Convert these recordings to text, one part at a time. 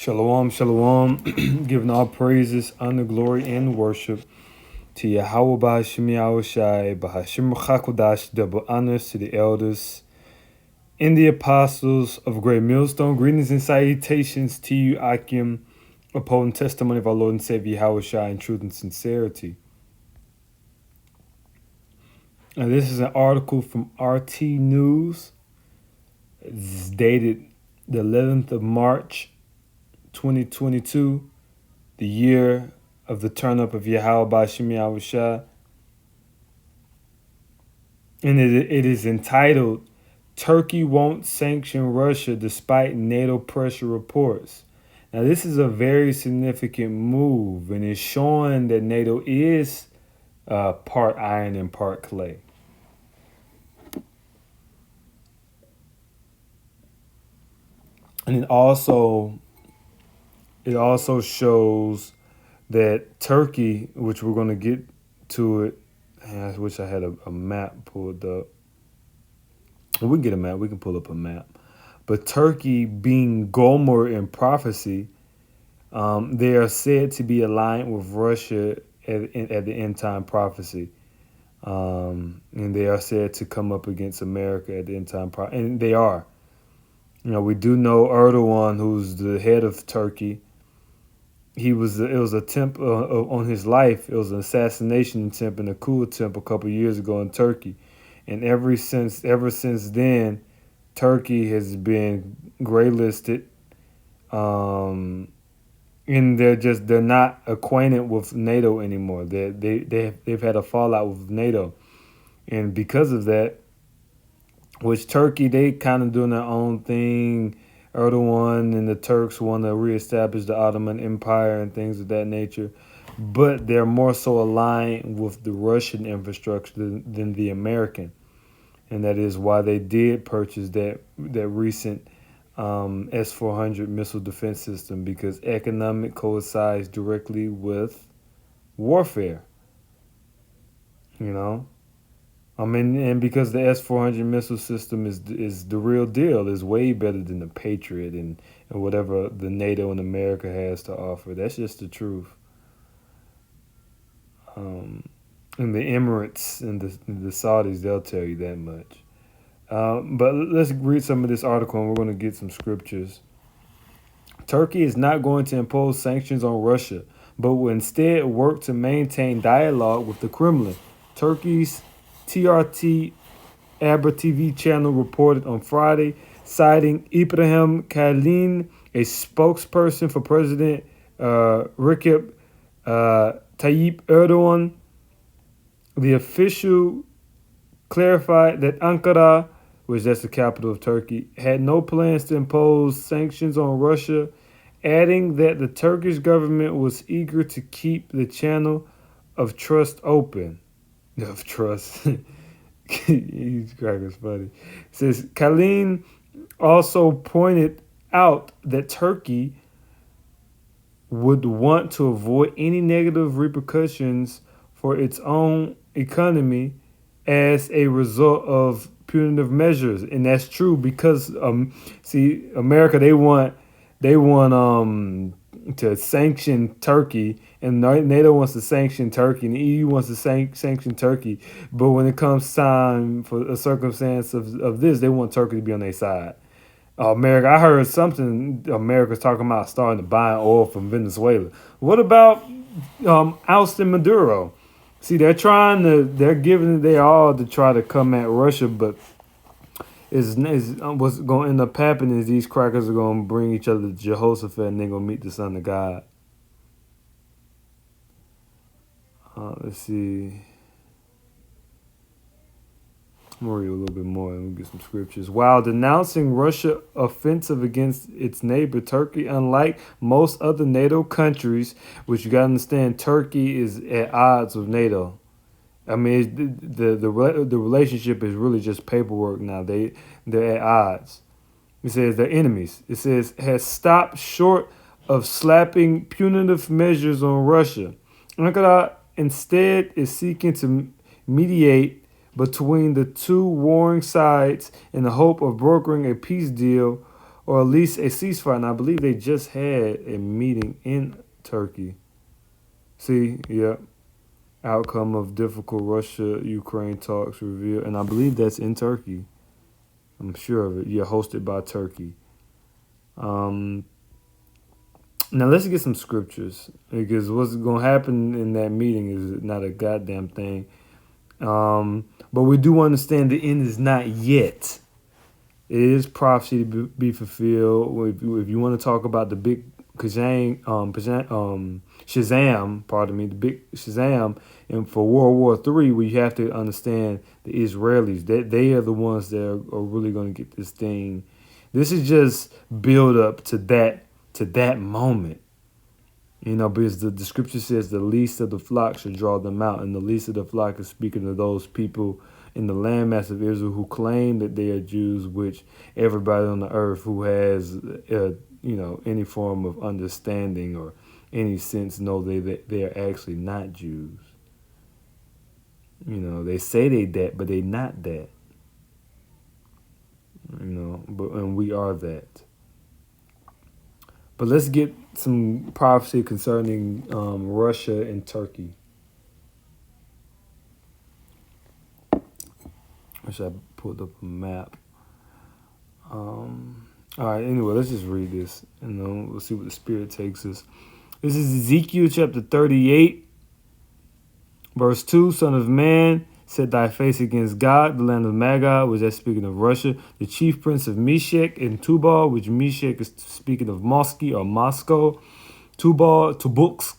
Shalom, shalom, giving all praises, honor, glory, and worship to Yahweh Ba'Hashem Yahushai, Ba'Hashem Chakodash, double honors to the elders and the apostles of Great Millstone. Greetings and salutations to you, Akim, upholding testimony of our Lord and Savior Yahushai in truth and sincerity. Now, this is an article from RT News. It's dated the 11th of March, 2022, the year of the turn up of Yahweh Ba'Hashem Yahushua. And it is entitled, Turkey Won't Sanction Russia Despite NATO Pressure Reports. Now, this is a very significant move, and it's showing that NATO is part iron and part clay. And it also shows that Turkey, which we're going to get to it. I wish I had a map pulled up. We can get a map. We can pull up a map. But Turkey, being Gomer in prophecy, they are said to be aligned with Russia at the end time prophecy. And they are said to come up against America at the end time prophecy. And they are. You know, we do know Erdogan, who's the head of Turkey. It was an attempt on his life. It was an assassination attempt and a coup attempt a couple of years ago in Turkey. And ever since then, Turkey has been gray listed. And they're not acquainted with NATO anymore. They've had a fallout with NATO. And because of that, which Turkey, they kind of doing their own thing. Erdogan and the Turks want to reestablish the Ottoman Empire and things of that nature. But they're more so aligned with the Russian infrastructure than the American. And that is why they did purchase that recent S-400 missile defense system, because economic coincides directly with warfare. You know? I mean, and because the S-400 missile system is the real deal, is way better than the Patriot and whatever the NATO and America has to offer. That's just the truth. And the Emirates and the Saudis, they'll tell you that much. But let's read some of this article, and we're going to get some scriptures. Turkey is not going to impose sanctions on Russia, but will instead work to maintain dialogue with the Kremlin. Turkey's TRT Aber TV channel reported on Friday, citing Ibrahim Kalin, a spokesperson for President Recep Tayyip Erdogan. The official clarified that Ankara, which that's the capital of Turkey, had no plans to impose sanctions on Russia, adding that the Turkish government was eager to keep the channel of trust open. Of trust. He's cracking funny. It says Kalin also pointed out that Turkey would want to avoid any negative repercussions for its own economy as a result of punitive measures. And that's true because America, they want to sanction Turkey, and NATO wants to sanction Turkey, and the EU wants to sanction Turkey. But when it comes time for a circumstance of this, they want Turkey to be on their side. America, I heard something. America's talking about starting to buy oil from Venezuela. What about ousting Maduro? See, they're giving it their all to try to come at Russia, but what's going to end up happening is these crackers are going to bring each other to Jehoshaphat, and they're going to meet the Son of God. Let's see. I'm going to read a little bit more and we'll get some scriptures. While denouncing Russia's offensive against its neighbor Turkey, unlike most other NATO countries, which you got to understand, Turkey is at odds with NATO. I mean, the relationship is really just paperwork now. They're at odds. It says they're enemies. It says has stopped short of slapping punitive measures on Russia. Ankara instead is seeking to mediate between the two warring sides in the hope of brokering a peace deal or at least a ceasefire. And I believe they just had a meeting in Turkey. See, yeah, outcome of difficult Russia-Ukraine talks revealed, and I believe that's in Turkey. I'm sure of it. Yeah, hosted by Turkey. Um, Now let's get some scriptures because what's going to happen in that meeting is not a goddamn thing. But we do understand the end is not yet. It is prophecy to be fulfilled. If you want to talk about the big Shazam, pardon me, the big Shazam, and for World War III, we have to understand the Israelis. They are the ones that are really going to get this thing. This is just build up to that moment. You know, because the scripture says the least of the flock should draw them out. And the least of the flock is speaking of those people in the landmass of Israel who claim that they are Jews, which everybody on the earth who has, any form of understanding or any sense know that they are actually not Jews. You know, they say they that, but they not that. You know, and we are that. But let's get some prophecy concerning Russia and Turkey. I should have pulled up a map. All right, anyway, let's just read this. We'll see what the Spirit takes us. This is Ezekiel chapter 38, verse 2. Son of man, set thy face against God, the land of Magog, which is speaking of Russia, the chief prince of Meshech and Tubal, which Meshech is speaking of Moscow, Tubal, Tubuk,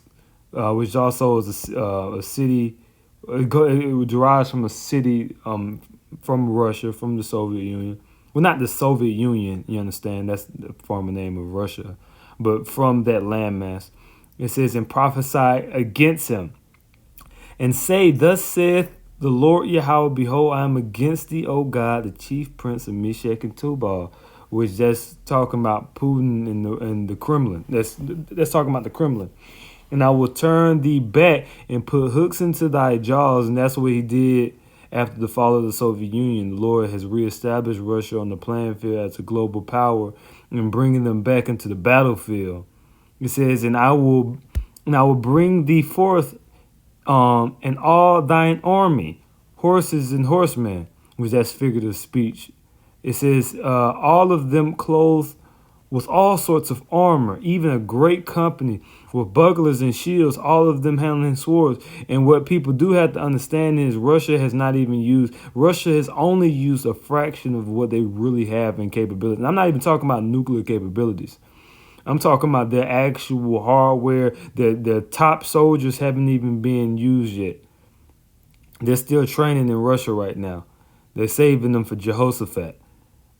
which also is a city. It derives from a city from Russia, from the Soviet Union. Well, not the Soviet Union, you understand? That's the former name of Russia. But from that landmass. It says, and prophesy against him, and say, thus saith the Lord Yahweh, behold, I am against thee, O God, the chief prince of Meshech and Tubal, which that's talking about Putin and the Kremlin. That's talking about the Kremlin. And I will turn thee back and put hooks into thy jaws. And that's what he did after the fall of the Soviet Union. The Lord has reestablished Russia on the playing field as a global power and bringing them back into the battlefield. It says, and I will bring thee forth and all thine army, horses and horsemen, which that's figurative speech. It says, all of them clothed with all sorts of armor, even a great company with bucklers and shields, all of them handling swords. And what people do have to understand is Russia has only used a fraction of what they really have in capability. And I'm not even talking about nuclear capabilities. I'm talking about their actual hardware. Their top soldiers haven't even been used yet. They're still training in Russia right now. They're saving them for Jehoshaphat.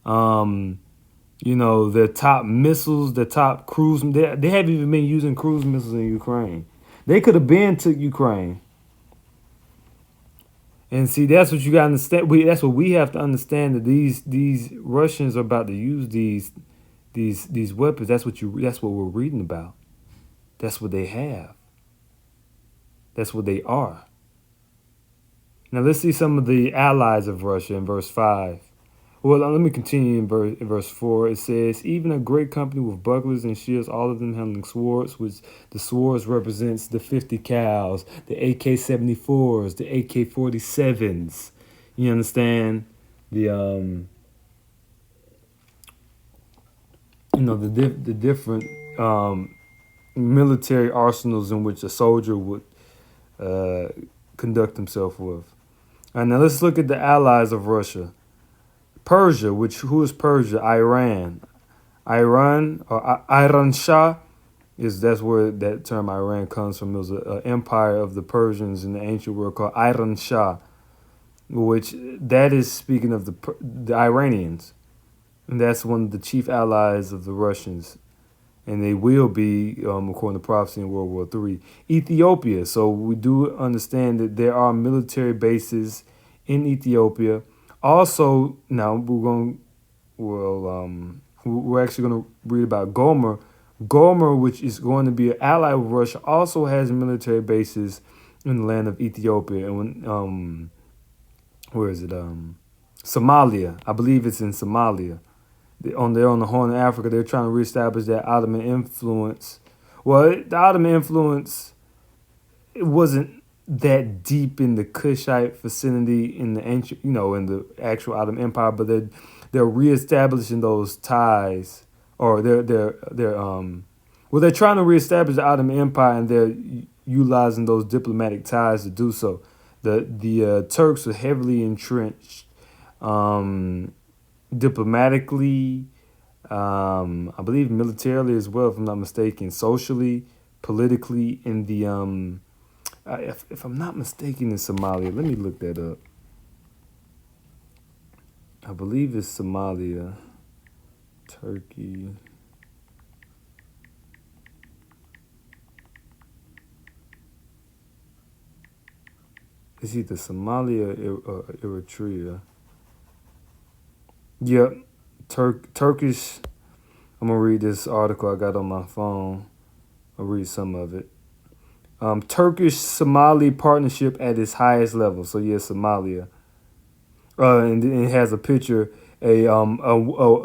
Their top missiles, their top cruise, they haven't even been using cruise missiles in Ukraine. They could have been took Ukraine. And see, that's what you got to understand. That's what we have to understand, that these Russians are about to use these weapons. That's what we're reading about. That's what they have. That's what they are. Now let's see some of the allies of Russia in verse 5. Well, let me continue in verse 4. It says, even a great company with bucklers and shields, all of them handling swords, which the swords represents the 50 cals, the AK-74s, the AK-47s. You understand? The different military arsenals in which a soldier would conduct himself with. All right, now let's look at the allies of Russia. Persia, who is Persia? Iran, or Iran Shah, that's where that term Iran comes from. It was an empire of the Persians in the ancient world called Iran Shah, which that is speaking of the Iranians. And that's one of the chief allies of the Russians. And they will be, according to prophecy in World War III. Ethiopia. So we do understand that there are military bases in Ethiopia. Also, now we're actually going to read about Gomer. Gomer, which is going to be an ally of Russia, also has military bases in the land of Ethiopia. And where is it? Somalia. I believe it's in Somalia. on the Horn of Africa. They're trying to reestablish that Ottoman influence. Well, the Ottoman influence, it wasn't that deep in the Kushite vicinity in the ancient, in the actual Ottoman Empire, but they're reestablishing those ties, or they're trying to reestablish the Ottoman Empire, and they're utilizing those diplomatic ties to do so. The Turks are heavily entrenched, um, diplomatically, I believe militarily as well, if I'm not mistaken, socially, politically, in the if I'm not mistaken, in Somalia. Let me look that up. I believe it's Somalia, Turkey. It's either Somalia or Eritrea. Yep, Turkish. I'm gonna read this article I got on my phone. I'll read some of it. Turkish Somali partnership at its highest level. So yeah, Somalia. And it has a picture. A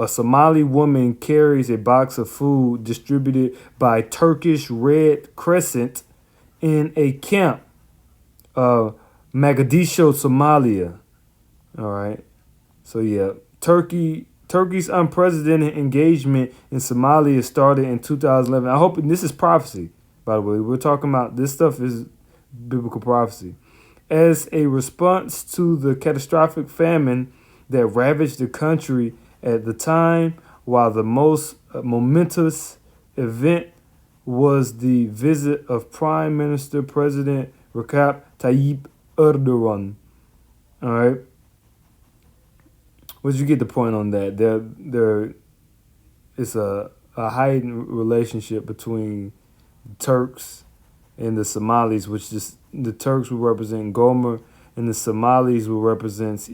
Somali woman carries a box of food distributed by Turkish Red Crescent in a camp, Mogadishu, Somalia. All right. So yeah, Turkey's unprecedented engagement in Somalia started in 2011. I hope this is prophecy. By the way, we're talking about this stuff is biblical prophecy. As a response to the catastrophic famine that ravaged the country at the time, while the most momentous event was the visit of Prime Minister President Recep Tayyip Erdogan. All right. But you get the point on that. It's a heightened relationship between Turks and the Somalis, which just the Turks will represent Gomer, and the Somalis will represent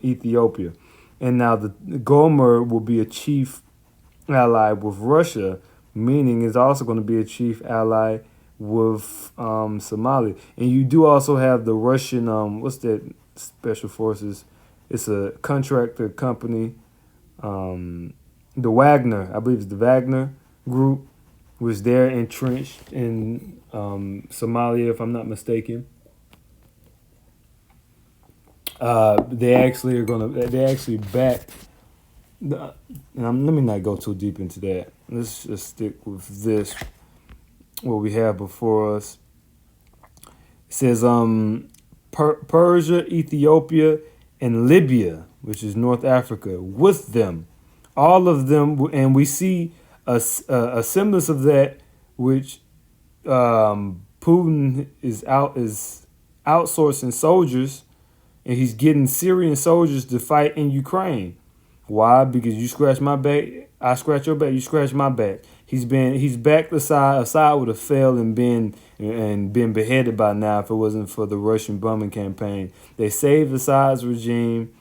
Ethiopia. And now the Gomer will be a chief ally with Russia, meaning is also going to be a chief ally with Somalia. And you do also have the Russian, what's that, special forces? It's a contractor company. The Wagner, I believe it's the Wagner group, was there entrenched in Somalia, if I'm not mistaken. They actually are gonna. They actually back. Let me not go too deep into that. Let's just stick with this. What we have before us. It says Persia, Ethiopia, and Libya, which is North Africa, with them, all of them, and we see a semblance of that, which Putin is outsourcing soldiers, and he's getting Syrian soldiers to fight in Ukraine. Why? Because you scratch my back, I scratch your back. You scratch my back. He's backed Assad. Assad would have failed and been beheaded by now if it wasn't for the Russian bombing campaign. They saved Assad's regime,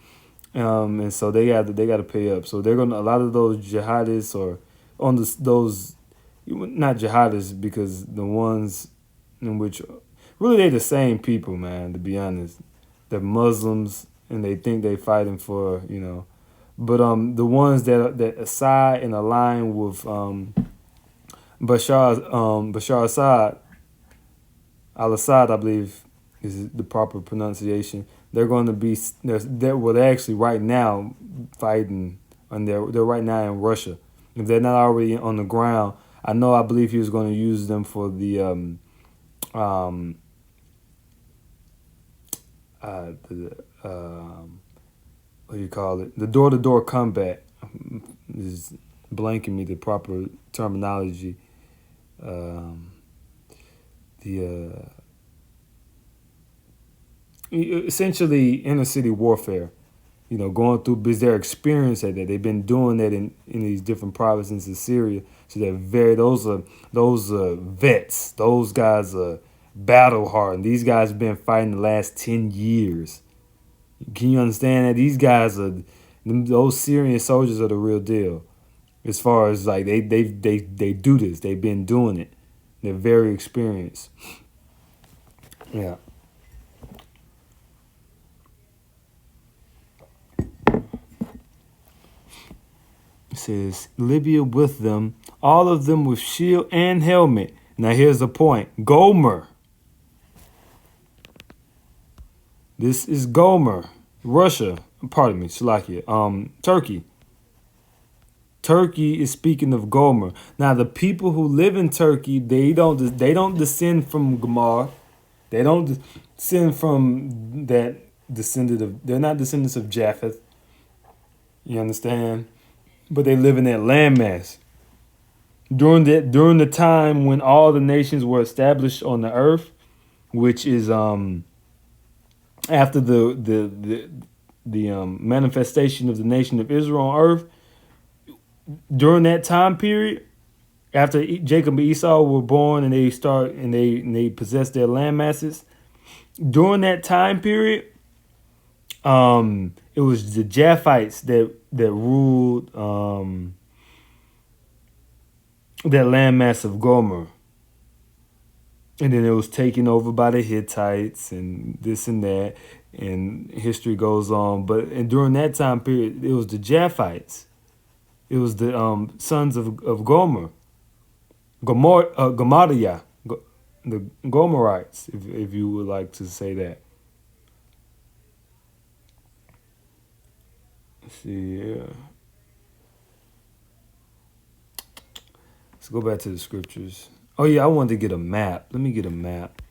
and so they got to pay up. So they're gonna, a lot of those jihadists, or on those, not jihadists, because the ones in which really they're the same people, man. To be honest, they're Muslims and they think they fighting for, but the ones that Assad and align with Bashar Assad, Al Assad, I believe is the proper pronunciation. They're going to be they're actually right now fighting, and they're right now in Russia. If they're not already on the ground, I believe he was going to use them for the what do you call it? The door-to-door combat is blanking me the proper terminology. The essentially inner city warfare. Going through, because they're experienced at that. They've been doing that in these different provinces of Syria. So those are vets. Those guys are battle hardened. These guys have been fighting the last 10 years. Can you understand that? These guys those Syrian soldiers are the real deal. As far as like they do this. They've been doing it. They're very experienced. Yeah. It says Libya with them, all of them with shield and helmet. Now here's the point. Gomer. This is Gomer. Russia. Pardon me, Slovakia. Turkey. Turkey is speaking of Gomer. Now the people who live in Turkey, they don't descend from Gomer. They don't descend from that descendant of. They're not descendants of Japheth. You understand? But they live in that landmass. During the time when all the nations were established on the earth, which is after the manifestation of the nation of Israel on earth, during that time period, after Jacob and Esau were born and they possessed their land masses, during that time period, it was the Japhites that ruled that landmass of Gomer. And then it was taken over by the Hittites and this and that, and history goes on. But and during that time period, it was the Japhites. It was the sons of Gomer, Gomariah, the Gomerites, if you would like to say that. Let's see here. Let's go back to the scriptures. Oh yeah, I wanted to get a map. Let me get a map.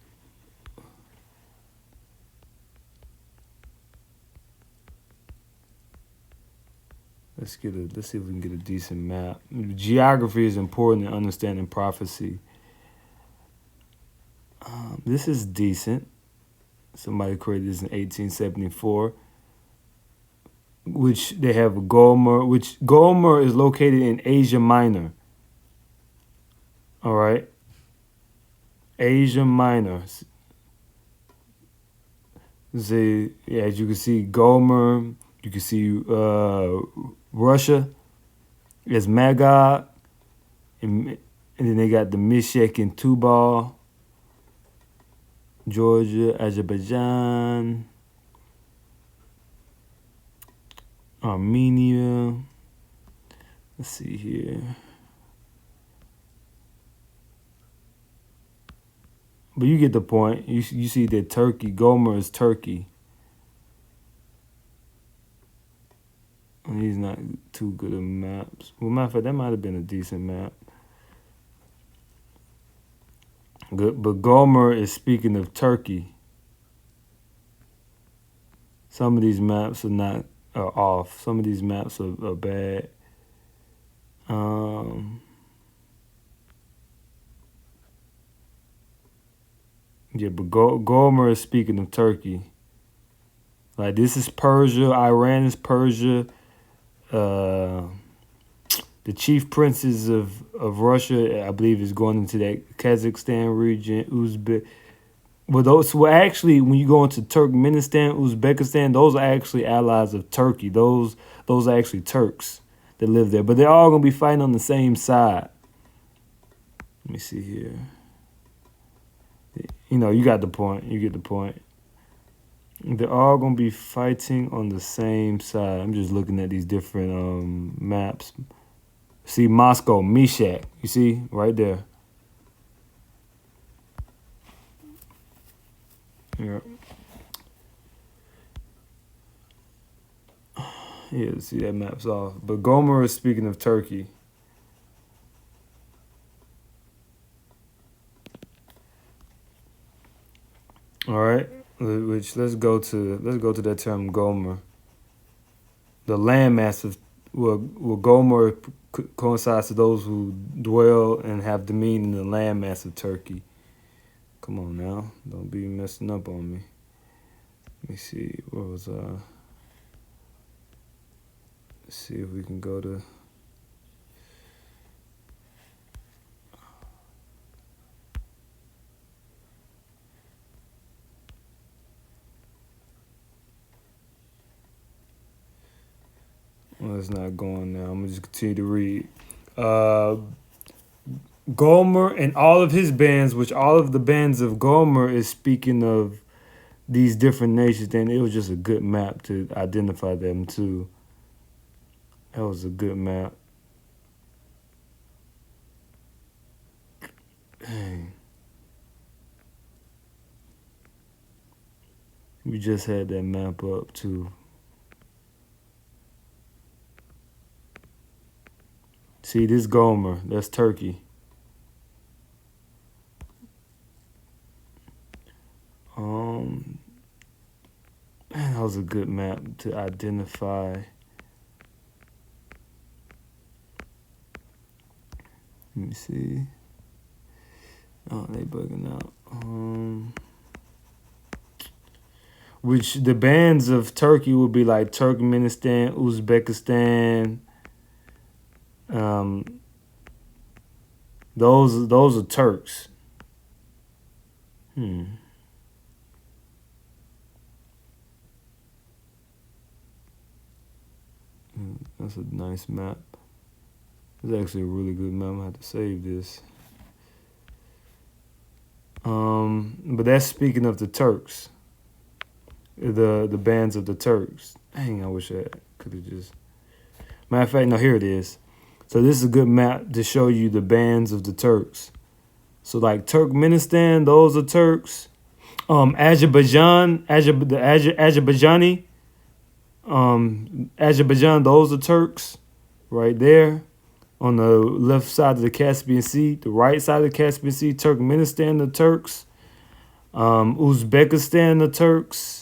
Let's see if we can get a decent map. Geography is important in understanding prophecy. This is decent. Somebody created this in 1874. Which they have Gomer, which Gomer is located in Asia Minor. All right. Asia Minor. See, yeah, as you can see, Gomer. You can see Russia as Magog, and then they got the Meshech and Tubal, Georgia, Azerbaijan, Armenia. Let's see here. But you get the point. You see that Turkey, Gomer is Turkey. He's not too good at maps. Well, matter of fact, that might have been a decent map. Good, but Gomer is speaking of Turkey. Some of these maps are off. Some of these maps are bad. Yeah, but Gomer is speaking of Turkey. Like this is Persia. Iran is Persia. The chief princes of Russia, I believe, is going into that Kazakhstan region, Uzbek. Well, actually, when you go into Turkmenistan, Uzbekistan, those are actually allies of Turkey. Those are actually Turks that live there, but they're all gonna be fighting on the same side. Let me see here. You know, you got the point. You get the point. They're all gonna be fighting on the same side. I'm just looking at these different maps. See Moscow, Meshach. You see right there. Yeah. Yeah, see that map's off. But Gomer is speaking of Turkey. All right. Which let's go to that term Gomer. The landmass of Gomer coincides to those who dwell and have dominion in the landmass of Turkey. Come on now, don't be messing up on me. Let me see, what was let's see if we can go to. Well, it's not going now. I'm gonna just continue to read. Gomer and all of his bands, which all of the bands of Gomer is speaking of these different nations, then it was just a good map to identify them too. That was a good map. We just had that map up too. See, this Gomer, that's Turkey. Man, that was a good map to identify. Let me see. Oh, they bugging out. Which the bands of Turkey would be like Turkmenistan, Uzbekistan. Those are Turks. That's a nice map. It's actually a really good map. I'm gonna have to save this. But that's speaking of the Turks. The bands of the Turks. Dang, I wish I could have just. Matter of fact, no, here it is. So this is a good map to show you the bands of the Turks. So like Turkmenistan, those are Turks. Azerbaijan, Azerbaijani. Azerbaijan, those are Turks, right there. On the left side of the Caspian Sea, the right side of the Caspian Sea, Turkmenistan, the Turks. Uzbekistan, the Turks.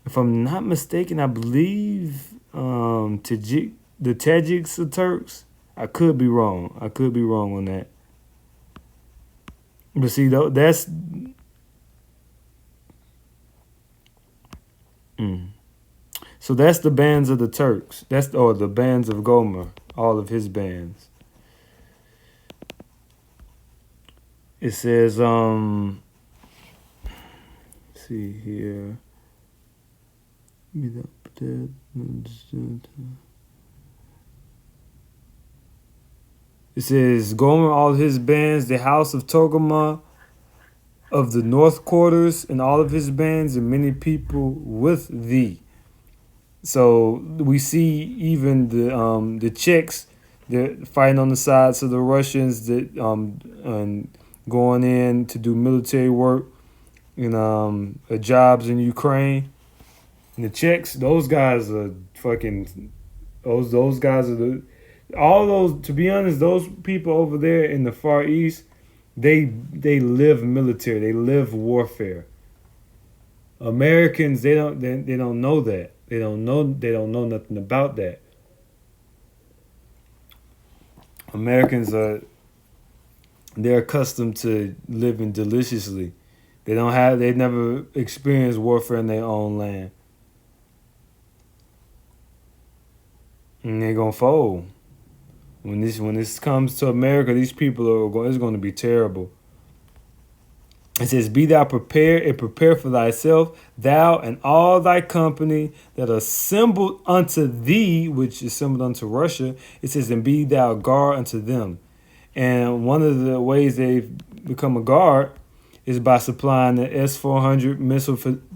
If I'm not mistaken, I believe the Tajiks are Turks. I could be wrong. On that. But see, though, that's. So that's the bands of the Turks. Or the bands of Gomer. All of his bands. It says, see here. It says Gomer, all of his bands, the house of Togama of the north quarters, and all of his bands, and many people with thee. So we see even the Czechs, they're fighting on the sides of the Russians, that and going in to do military work and jobs in Ukraine. And the Czechs, those guys are fucking, those guys are all those, to be honest, those people over there in the Far East, they live military, they live warfare. Americans, they don't know that. They don't know nothing about that. Americans they're accustomed to living deliciously. They never experienced warfare in their own land. And they're gonna fold. When this comes to America, these people it's gonna be terrible. It says, "Be thou prepared and prepare for thyself, thou and all thy company that are assembled unto thee," which is assembled unto Russia. It says, "And be thou guard unto them." And one of the ways they've become a guard is by supplying the S-400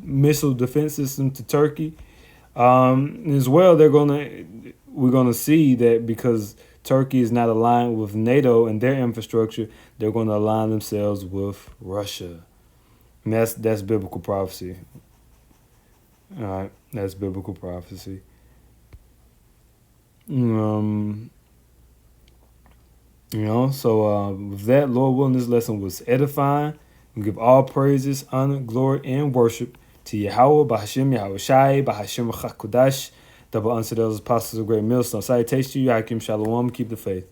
missile defense system to Turkey. As well, we're gonna see that because Turkey is not aligned with NATO and their infrastructure, they're going to align themselves with Russia. And that's biblical prophecy. All right, that's biblical prophecy. So with that, Lord willing, this lesson was edifying. We give all praises, honor, glory, and worship to Yahweh, Bahashim, Yahweh Shai, Bahashim Chakudash, double unto those apostles of great millstone. Salutation to you, Hakim Shalom, keep the faith.